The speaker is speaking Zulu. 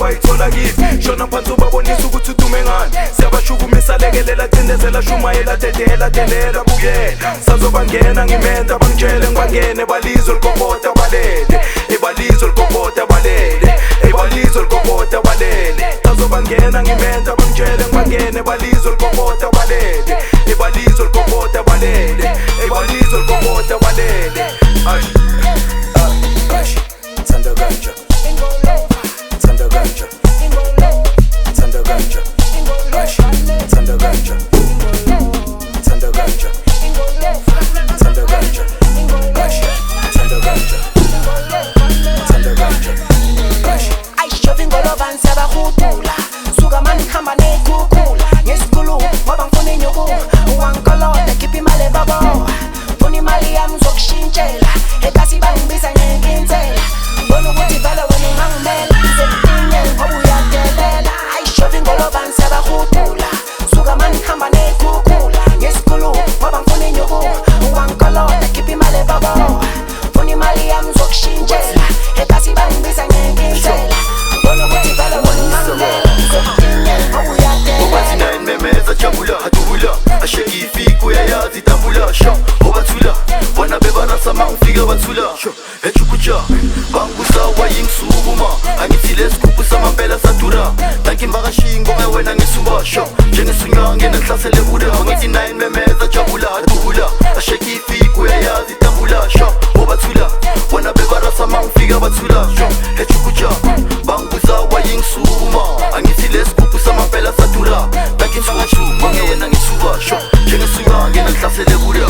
bayithola kithi shona phansi ubabonisa ukuthi udume ngani siyabashukumisa lekelela cindezela shumayela dedela delela buyela sazobangena ngimenta bangitshele ngibangene balizwe likokota balele ebalizwe likokota balele ebalizwe likokota balele sazobangena ngimenta bangitshele ngibangene balizwe likokota balele ebalizwe likokota balele ebalizwe likokota balele Thanda ganja Thanda ganja Thanda ganja Thanda ganja Thanda ganja Thanda ganja Thanda ganja Thanda ganja ayishovi ngolobani siyabahudula suka mani khamba nekhukhula ngesikhuluma ngoba ngifuna inyuku uwangikoloda khipha imali babo funa imali yami uzokushintshela ekasi bangibiza ngenkinsela bona ukuthi vele wena ungangimela ngisetinye ngoba uyadelela ayishovi ngolobani siyabahudula suka mani khamba nekhukhula ngesikhuluma ngoba ngifuna inyuku uwangikoloda khipha imali babo funa imali yami uzokushintshela ekasi bangibiza ngenkinsela bona ukuthi vele wena ungangimela ngisetinye ngoba uyadelela memeza jabula hadula asheki ifika uyayazi tambula sho obathula bona bebarasama ufika bathula echukucha bangusawa yingisukuma angithi lesigubhu samampela sadura nankimbakashingo wena ngisuba sho njengesunywa ngena nhlasele buda ngithi 9 memeza jabula hadula asheki ifika uyayazi tambula sho obathula bona bebarasama ufika bathula sho echukucha bangusawa yingisukuma angithi lesigubhu samampela sadura nankimbakashingo wena ngisuba sho njengesunywa ngena nhlasele buda